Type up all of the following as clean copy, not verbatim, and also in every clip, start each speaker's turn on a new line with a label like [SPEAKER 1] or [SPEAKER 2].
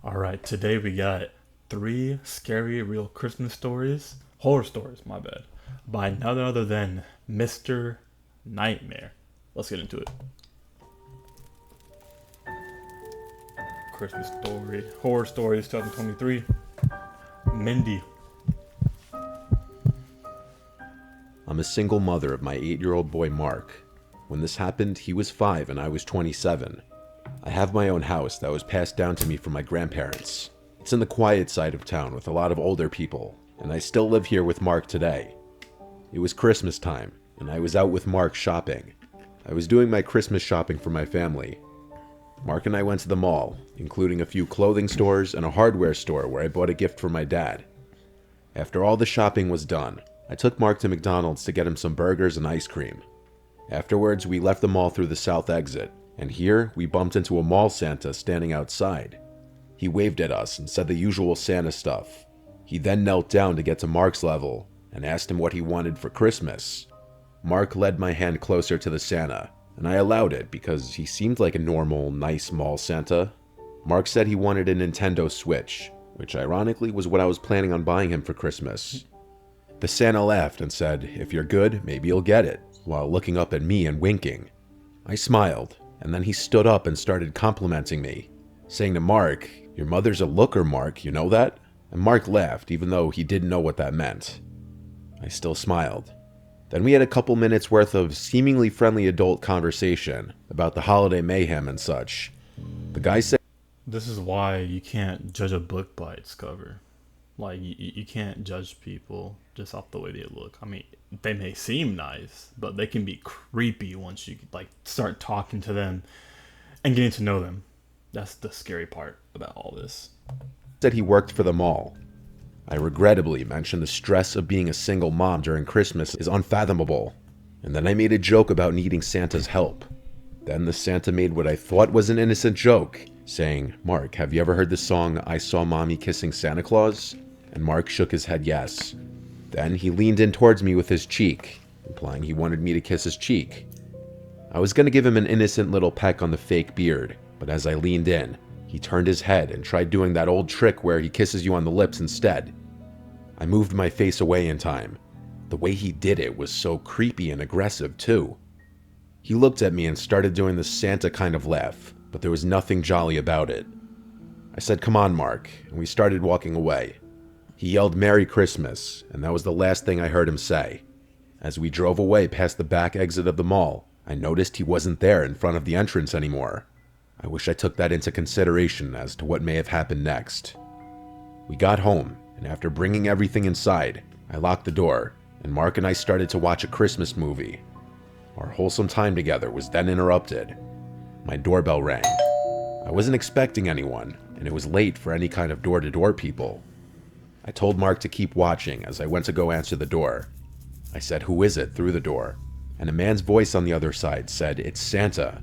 [SPEAKER 1] Alright, today we got three scary real Christmas stories, horror stories, my bad, by none other than Mr. Nightmare. Let's get into it. Christmas story, horror stories 2023. Mindy.
[SPEAKER 2] I'm a single mother of my 8-year-old boy Mark. When this happened, he was 5 and I was 27. I have my own house that was passed down to me from my grandparents. It's in the quiet side of town with a lot of older people, and I still live here with Mark today. It was Christmas time, and I was out with Mark shopping. I was doing my Christmas shopping for my family. Mark and I went to the mall, including a few clothing stores and a hardware store where I bought a gift for my dad. After all the shopping was done, I took Mark to McDonald's to get him some burgers and ice cream. Afterwards, we left the mall through the south exit, and here we bumped into a mall Santa standing outside. He waved at us and said the usual Santa stuff. He then knelt down to get to Mark's level and asked him what he wanted for Christmas. Mark led my hand closer to the Santa, and I allowed it because he seemed like a normal, nice mall Santa. Mark said he wanted a Nintendo Switch, which ironically was what I was planning on buying him for Christmas. The Santa laughed and said, "If you're good, maybe you'll get it," while looking up at me and winking. I smiled, and then he stood up and started complimenting me, saying to Mark, "Your mother's a looker, Mark, you know that?" And Mark laughed, even though he didn't know what that meant. I still smiled. Then we had a couple minutes worth of seemingly friendly adult conversation about the holiday mayhem and such. The guy said,
[SPEAKER 1] This is why you can't judge a book by its cover. Like, you can't judge people just off the way they look. I mean, they may seem nice, but they can be creepy once you, like, start talking to them and getting to know them. That's the scary part about all this.
[SPEAKER 2] said he worked for the mall. I regrettably mentioned the stress of being a single mom during Christmas is unfathomable, and then I made a joke about needing Santa's help. Then the Santa made what I thought was an innocent joke, saying, "Mark, have you ever heard the song, 'I Saw Mommy Kissing Santa Claus'?" And Mark shook his head yes. Then he leaned in towards me with his cheek, implying he wanted me to kiss his cheek. I was going to give him an innocent little peck on the fake beard, but as I leaned in, he turned his head and tried doing that old trick where he kisses you on the lips instead. I moved my face away in time. The way he did it was so creepy and aggressive too. He looked at me and started doing the Santa kind of laugh, but there was nothing jolly about it. I said, "Come on, Mark," and we started walking away. He yelled "Merry Christmas," and that was the last thing I heard him say. As we drove away past the back exit of the mall, I noticed he wasn't there in front of the entrance anymore. I wish I took that into consideration as to what may have happened next. We got home, and after bringing everything inside, I locked the door, and Mark and I started to watch a Christmas movie. Our wholesome time together was then interrupted. My doorbell rang. I wasn't expecting anyone, and it was late for any kind of door-to-door people. I told Mark to keep watching as I went to go answer the door. I said, "Who is it?" through the door, and a man's voice on the other side said, "It's Santa."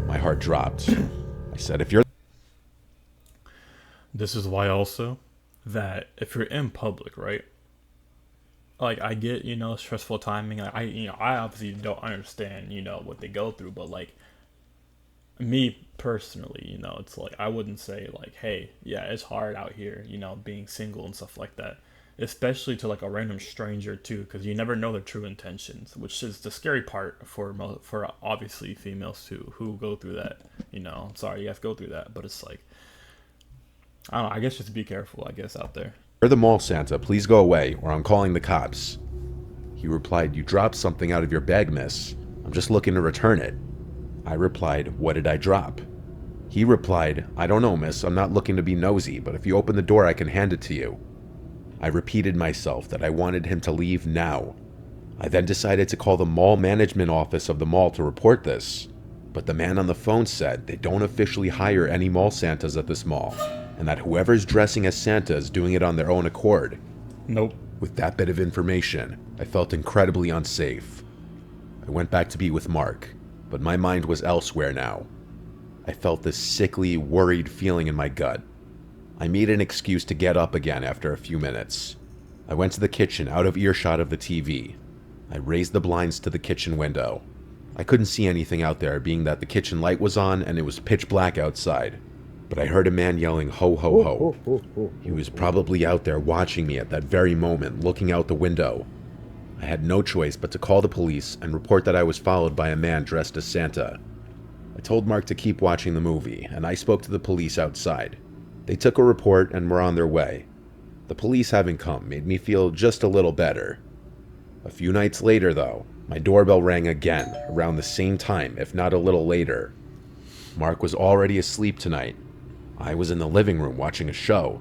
[SPEAKER 2] My heart dropped. I said, "If you're..."
[SPEAKER 1] This is why also that if you're in public, right? Like, I get, stressful timing. I obviously don't understand, what they go through, but like me personally, it's like I wouldn't say like, "Hey, yeah, it's hard out here, being single and stuff like that." Especially to like a random stranger too, because you never know their true intentions, which is the scary part for obviously females too who go through that. Sorry, you guys go through that, but it's like, I don't know. I guess just be careful, I guess, out there.
[SPEAKER 2] "You're the mall Santa, please go away, or I'm calling the cops." He replied, "You dropped something out of your bag, miss. I'm just looking to return it." I replied, "What did I drop?" He replied, "I don't know, miss. I'm not looking to be nosy, but if you open the door, I can hand it to you." I repeated myself that I wanted him to leave now. I then decided to call the mall management office of the mall to report this, but the man on the phone said they don't officially hire any mall Santas at this mall, and that whoever's dressing as Santa is doing it on their own accord.
[SPEAKER 1] Nope.
[SPEAKER 2] With that bit of information, I felt incredibly unsafe. I went back to be with Mark, but my mind was elsewhere now. I felt this sickly, worried feeling in my gut. I made an excuse to get up again after a few minutes. I went to the kitchen out of earshot of the TV. I raised the blinds to the kitchen window. I couldn't see anything out there, being that the kitchen light was on and it was pitch black outside. but I heard a man yelling, "Ho, ho, ho." He was probably out there watching me at that very moment, looking out the window. I had no choice but to call the police and report that I was followed by a man dressed as Santa. I told Mark to keep watching the movie, and I spoke to the police outside. They took a report and were on their way. The police having come made me feel just a little better. A few nights later, though, my doorbell rang again, around the same time, if not a little later. Mark was already asleep tonight. I was in the living room watching a show.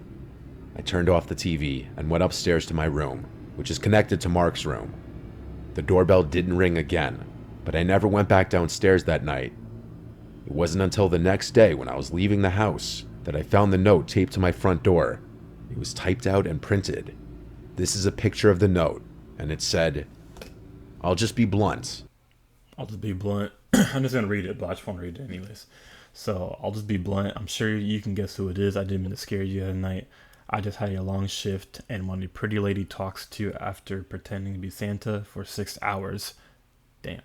[SPEAKER 2] I turned off the TV and went upstairs to my room, which is connected to Mark's room. The doorbell didn't ring again, but I never went back downstairs that night. It wasn't until the next day when I was leaving the house that I found the note taped to my front door. It was typed out and printed. This is a picture of the note, and it said, "I'll just be blunt."
[SPEAKER 1] I'll just be blunt. I'm just gonna read it, but I just want to read it anyways. So I'll just be blunt. I'm sure you can guess who it is. I didn't mean to scare you the other night. I just had a long shift, and when a pretty lady talks to you after pretending to be Santa for 6 hours, damn,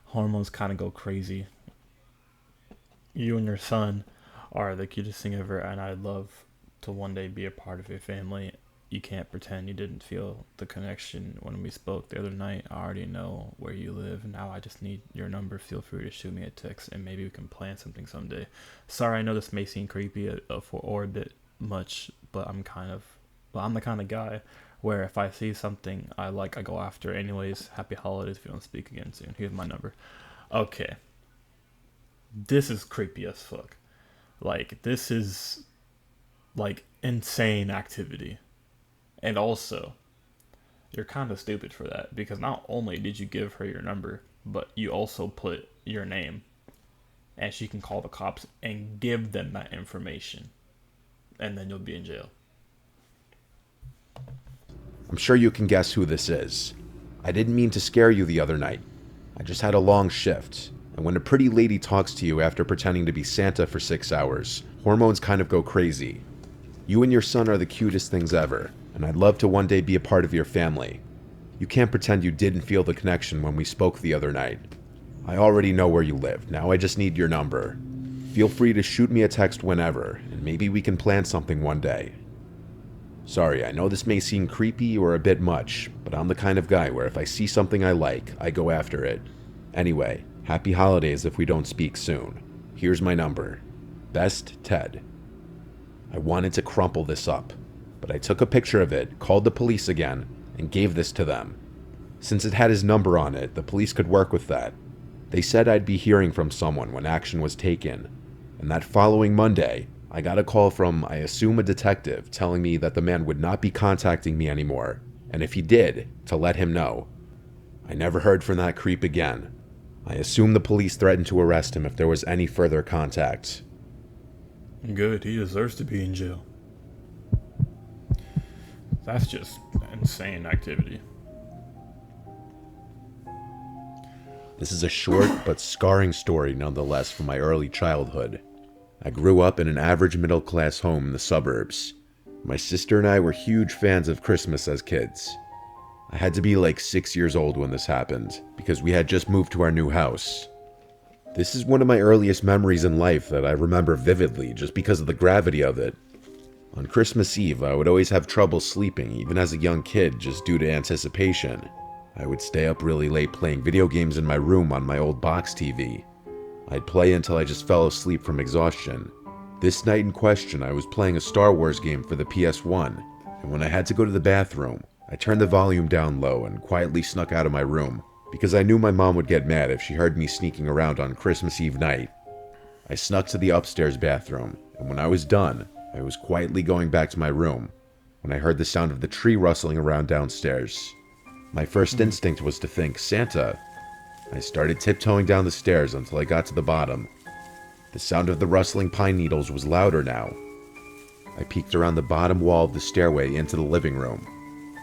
[SPEAKER 1] hormones kind of go crazy. You and your son are the cutest thing ever, and I'd love to one day be a part of your family. You can't pretend you didn't feel the connection when we spoke the other night. I already know where you live. Now I just need your number. Feel free to shoot me a text, and maybe we can plan something someday. Sorry, I know this may seem creepy or a bit much, but I'm the kind of guy where if I see something I like, I go after it. Anyways, happy holidays if you don't speak again soon. Here's my number. Okay. This is creepy as fuck. Like, this is, like, insane activity. And also, you're kind of stupid for that, because not only did you give her your number, but you also put your name, and she can call the cops and give them that information, and then you'll be in jail.
[SPEAKER 2] I'm sure you can guess who this is. I didn't mean to scare you the other night. I just had a long shift, and when a pretty lady talks to you after pretending to be Santa for 6 hours, hormones kind of go crazy. You and your son are the cutest things ever, and I'd love to one day be a part of your family. You can't pretend you didn't feel the connection when we spoke the other night. I already know where you live, now I just need your number. Feel free to shoot me a text whenever, and maybe we can plan something one day. Sorry, I know this may seem creepy or a bit much, but I'm the kind of guy where if I see something I like, I go after it. Anyway, happy holidays if we don't speak soon. Here's my number. Best, Ted. I wanted to crumple this up, but I took a picture of it, called the police again, and gave this to them. Since it had his number on it, the police could work with that. They said I'd be hearing from someone when action was taken, and that following Monday, I got a call from, I assume, a detective telling me that the man would not be contacting me anymore, and if he did, to let him know. I never heard from that creep again. I assume the police threatened to arrest him if there was any further contact.
[SPEAKER 1] Good, he deserves to be in jail. That's just insane activity.
[SPEAKER 2] This is a short but scarring story nonetheless from my early childhood. I grew up in an average middle-class home in the suburbs. My sister and I were huge fans of Christmas as kids. I had to be like 6 years old when this happened, because we had just moved to our new house. This is one of my earliest memories in life that I remember vividly just because of the gravity of it. On Christmas Eve, I would always have trouble sleeping, even as a young kid, just due to anticipation. I would stay up really late playing video games in my room on my old box TV. I'd play until I just fell asleep from exhaustion. This night in question, I was playing a Star Wars game for the PS1, and when I had to go to the bathroom, I turned the volume down low and quietly snuck out of my room, because I knew my mom would get mad if she heard me sneaking around on Christmas Eve night. I snuck to the upstairs bathroom, and when I was done, I was quietly going back to my room, when I heard the sound of the tree rustling around downstairs. My first instinct was to think, Santa. I started tiptoeing down the stairs until I got to the bottom. The sound of the rustling pine needles was louder now. I peeked around the bottom wall of the stairway into the living room.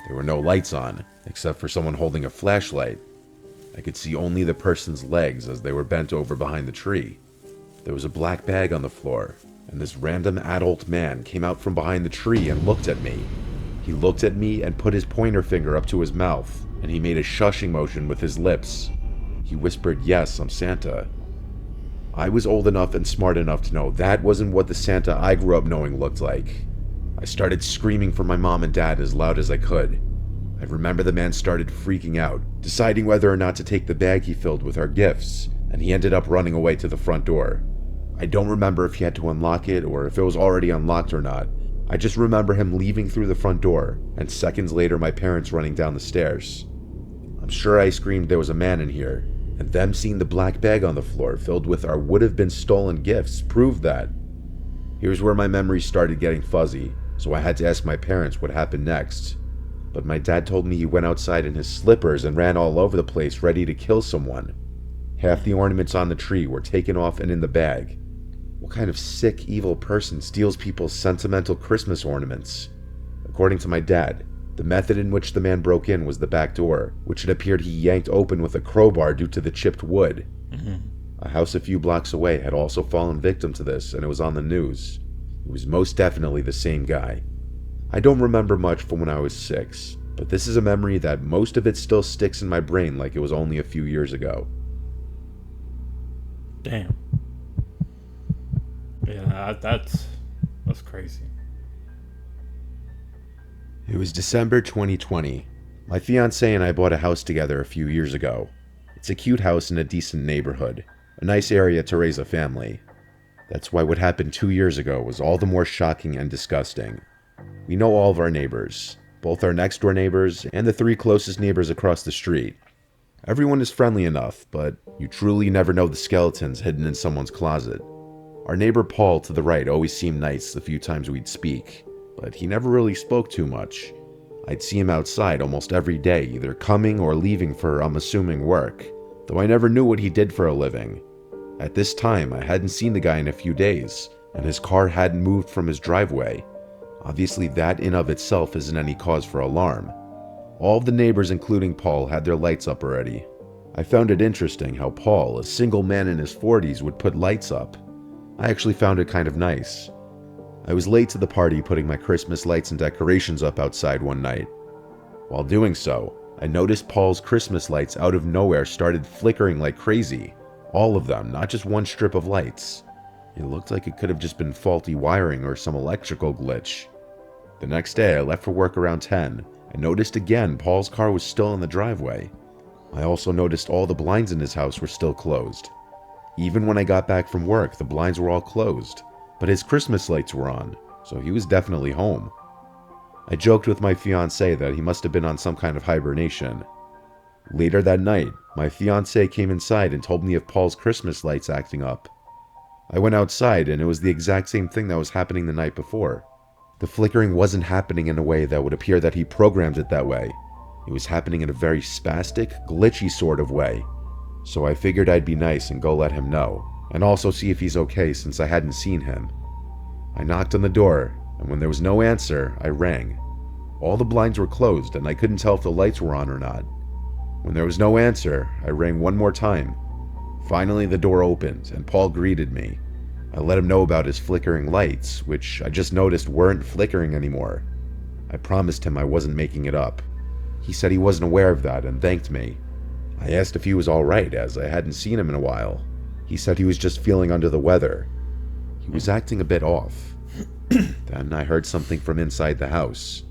[SPEAKER 2] There were no lights on, except for someone holding a flashlight. I could see only the person's legs as they were bent over behind the tree. There was a black bag on the floor, and this random adult man came out from behind the tree and looked at me. He looked at me and put his pointer finger up to his mouth, and he made a shushing motion with his lips. He whispered, "Yes, I'm Santa." I was old enough and smart enough to know that wasn't what the Santa I grew up knowing looked like. I started screaming for my mom and dad as loud as I could. I remember the man started freaking out, deciding whether or not to take the bag he filled with our gifts, and he ended up running away to the front door. I don't remember if he had to unlock it or if it was already unlocked or not. I just remember him leaving through the front door, and seconds later my parents running down the stairs. I'm sure I screamed there was a man in here, and them seeing the black bag on the floor filled with our would-have-been stolen gifts proved that. Here's where my memories started getting fuzzy, so I had to ask my parents what happened next. But my dad told me he went outside in his slippers and ran all over the place ready to kill someone. Half the ornaments on the tree were taken off and in the bag. What kind of sick, evil person steals people's sentimental Christmas ornaments? According to my dad, the method in which the man broke in was the back door, which it appeared he yanked open with a crowbar due to the chipped wood. A house a few blocks away had also fallen victim to this, and it was on the news. It was most definitely the same guy. I don't remember much from when I was 6, but this is a memory that most of it still sticks in my brain like it was only a few years ago.
[SPEAKER 1] Damn. Yeah, that's crazy.
[SPEAKER 2] It was December 2020. My fiancé and I bought a house together a few years ago. It's a cute house in a decent neighborhood, a nice area to raise a family. That's why what happened 2 years ago was all the more shocking and disgusting. We know all of our neighbors, both our next door neighbors and the 3 closest neighbors across the street. Everyone is friendly enough, but you truly never know the skeletons hidden in someone's closet. Our neighbor Paul to the right always seemed nice the few times we'd speak, but he never really spoke too much. I'd see him outside almost every day, either coming or leaving for, I'm assuming, work, though I never knew what he did for a living. At this time, I hadn't seen the guy in a few days, and his car hadn't moved from his driveway. Obviously, that in of itself isn't any cause for alarm. All of the neighbors, including Paul, had their lights up already. I found it interesting how Paul, a single man in his 40s, would put lights up. I actually found it kind of nice. I was late to the party putting my Christmas lights and decorations up outside one night. While doing so, I noticed Paul's Christmas lights out of nowhere started flickering like crazy. All of them, not just one strip of lights. It looked like it could have just been faulty wiring or some electrical glitch. The next day, I left for work around 10 and noticed again Paul's car was still in the driveway. I also noticed all the blinds in his house were still closed. Even when I got back from work, the blinds were all closed, but his Christmas lights were on, so he was definitely home. I joked with my fiancé that he must have been on some kind of hibernation. Later that night, my fiancé came inside and told me of Paul's Christmas lights acting up. I went outside and it was the exact same thing that was happening the night before. The flickering wasn't happening in a way that would appear that he programmed it that way. It was happening in a very spastic, glitchy sort of way. So I figured I'd be nice and go let him know, and also see if he's okay since I hadn't seen him. I knocked on the door, and when there was no answer, I rang. All the blinds were closed and I couldn't tell if the lights were on or not. When there was no answer, I rang one more time. Finally, the door opened and Paul greeted me. I let him know about his flickering lights, which I just noticed weren't flickering anymore. I promised him I wasn't making it up. He said he wasn't aware of that and thanked me. I asked if he was alright, as I hadn't seen him in a while. He said he was just feeling under the weather. He was acting a bit off. Then I heard something from inside the house.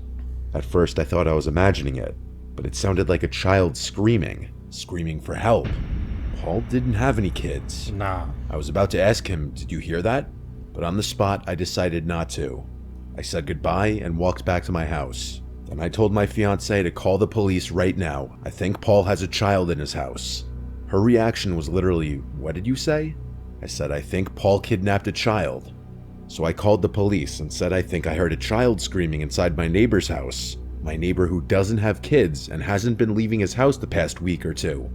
[SPEAKER 2] At first I thought I was imagining it, but it sounded like a child screaming for help. Paul didn't have any kids.
[SPEAKER 1] Nah.
[SPEAKER 2] I was about to ask him, "Did you hear that?" But on the spot, I decided not to. I said goodbye and walked back to my house. Then I told my fiancée to call the police right now. I think Paul has a child in his house. Her reaction was literally, "What did you say?" I said, "I think Paul kidnapped a child." So I called the police and said I think I heard a child screaming inside my neighbor's house. My neighbor who doesn't have kids and hasn't been leaving his house the past week or two.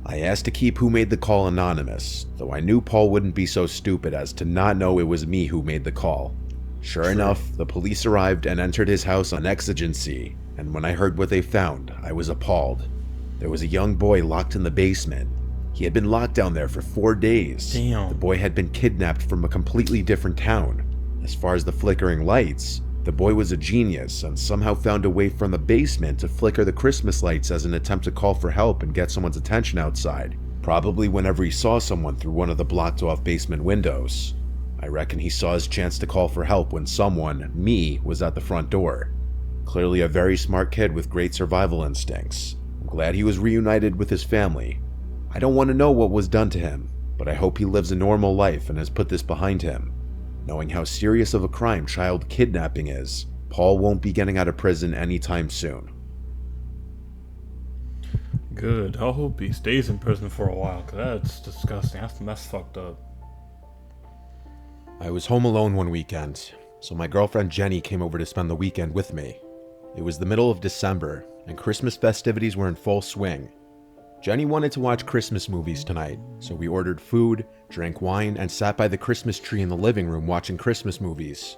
[SPEAKER 2] I asked to keep who made the call anonymous, though I knew Paul wouldn't be so stupid as to not know it was me who made the call. Sure enough, the police arrived and entered his house on exigency, and when I heard what they found, I was appalled. There was a young boy locked in the basement. He had been locked down there for 4 days.
[SPEAKER 1] Damn.
[SPEAKER 2] The boy had been kidnapped from a completely different town. As far as the flickering lights, the boy was a genius and somehow found a way from the basement to flicker the Christmas lights as an attempt to call for help and get someone's attention outside. Probably whenever he saw someone through one of the blocked off basement windows. I reckon he saw his chance to call for help when someone, me, was at the front door. Clearly a very smart kid with great survival instincts. I'm glad he was reunited with his family. I don't want to know what was done to him, but I hope he lives a normal life and has put this behind him. Knowing how serious of a crime child kidnapping is, Paul won't be getting out of prison anytime soon.
[SPEAKER 1] Good. I hope he stays in prison for a while, because that's disgusting. That's fucked up.
[SPEAKER 2] I was home alone one weekend, so my girlfriend Jenny came over to spend the weekend with me. It was the middle of December, and Christmas festivities were in full swing. Jenny wanted to watch Christmas movies tonight, so we ordered food, drank wine, and sat by the Christmas tree in the living room watching Christmas movies.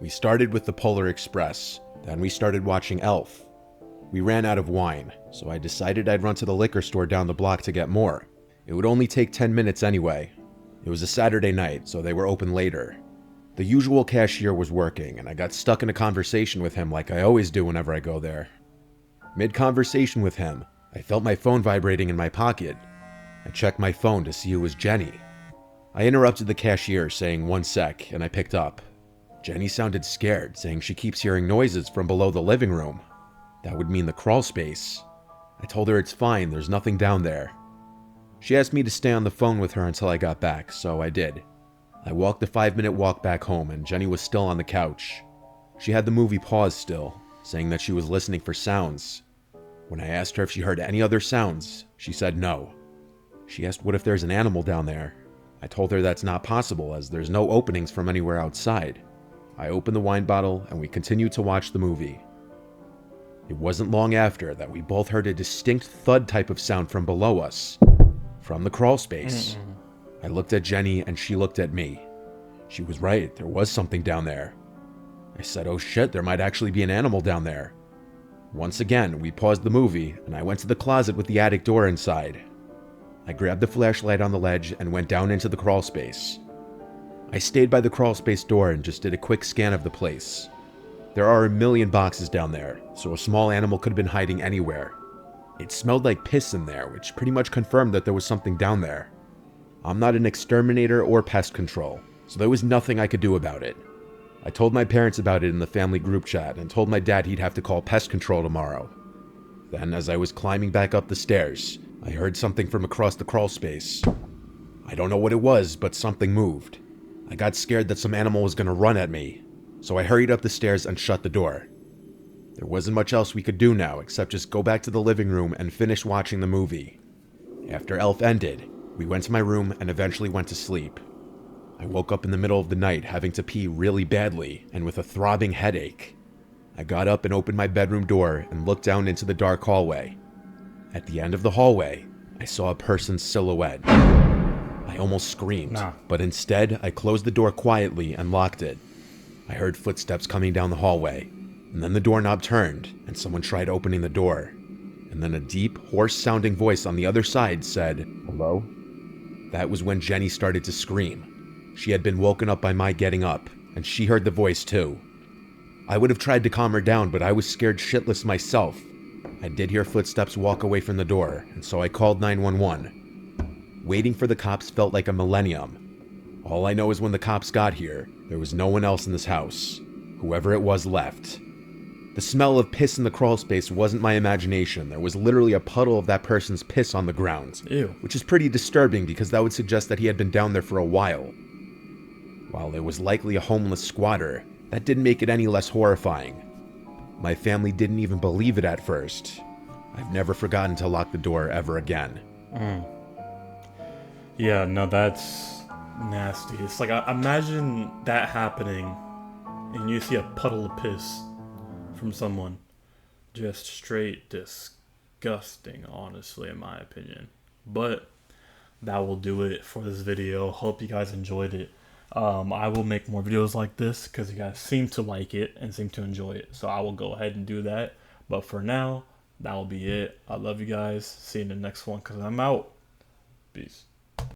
[SPEAKER 2] We started with The Polar Express, then we started watching Elf. We ran out of wine, so I decided I'd run to the liquor store down the block to get more. It would only take 10 minutes anyway. It was a Saturday night, so they were open later. The usual cashier was working, and I got stuck in a conversation with him like I always do whenever I go there. Mid-conversation with him, I felt my phone vibrating in my pocket. I checked my phone to see it was Jenny. I interrupted the cashier, saying 1 sec, and I picked up. Jenny sounded scared, saying she keeps hearing noises from below the living room. That would mean the crawl space. I told her it's fine, there's nothing down there. She asked me to stay on the phone with her until I got back, so I did. I walked the 5-minute walk back home, and Jenny was still on the couch. She had the movie paused still, saying that she was listening for sounds. When I asked her if she heard any other sounds, she said no. She asked what if there's an animal down there. I told her that's not possible, as there's no openings from anywhere outside. I opened the wine bottle, and we continued to watch the movie. It wasn't long after that we both heard a distinct thud type of sound from below us, from the crawl space. I looked at Jenny and she looked at me. She was right, there was something down there. I said, oh shit, there might actually be an animal down there. Once again, we paused the movie and I went to the closet with the attic door inside. I grabbed the flashlight on the ledge and went down into the crawl space. I stayed by the crawl space door and just did a quick scan of the place. There are a million boxes down there, so a small animal could have been hiding anywhere. It smelled like piss in there, which pretty much confirmed that there was something down there. I'm not an exterminator or pest control, so there was nothing I could do about it. I told my parents about it in the family group chat and told my dad he'd have to call pest control tomorrow. Then, as I was climbing back up the stairs, I heard something from across the crawl space. I don't know what it was, but something moved. I got scared that some animal was going to run at me, so I hurried up the stairs and shut the door. There wasn't much else we could do now except just go back to the living room and finish watching the movie. After Elf ended, we went to my room and eventually went to sleep. I woke up in the middle of the night having to pee really badly and with a throbbing headache. I got up and opened my bedroom door and looked down into the dark hallway. At the end of the hallway, I saw a person's silhouette. I almost screamed, but instead I closed the door quietly and locked it. I heard footsteps coming down the hallway, and then the doorknob turned and someone tried opening the door. And then a deep, hoarse-sounding voice on the other side said, "Hello?" That was when Jenny started to scream. She had been woken up by my getting up, and she heard the voice too. I would have tried to calm her down, but I was scared shitless myself. I did hear footsteps walk away from the door, and so I called 911. Waiting for the cops felt like a millennium. All I know is when the cops got here, there was no one else in this house. Whoever it was left. The smell of piss in the crawl space wasn't my imagination. There was literally a puddle of that person's piss on the ground.
[SPEAKER 1] Ew.
[SPEAKER 2] Which is pretty disturbing because that would suggest that he had been down there for a while. While it was likely a homeless squatter, that didn't make it any less horrifying. My family didn't even believe it at first. I've never forgotten to lock the door ever again.
[SPEAKER 1] Yeah, no, that's nasty. It's like, imagine that happening and you see a puddle of piss from someone. Just straight disgusting, honestly, in my opinion. But that will do it for this video. Hope you guys enjoyed it. I will make more videos like this because you guys seem to like it and seem to enjoy it. So I will go ahead and do that. But for now, that will be it. I love you guys. See you in the next one because I'm out. Peace.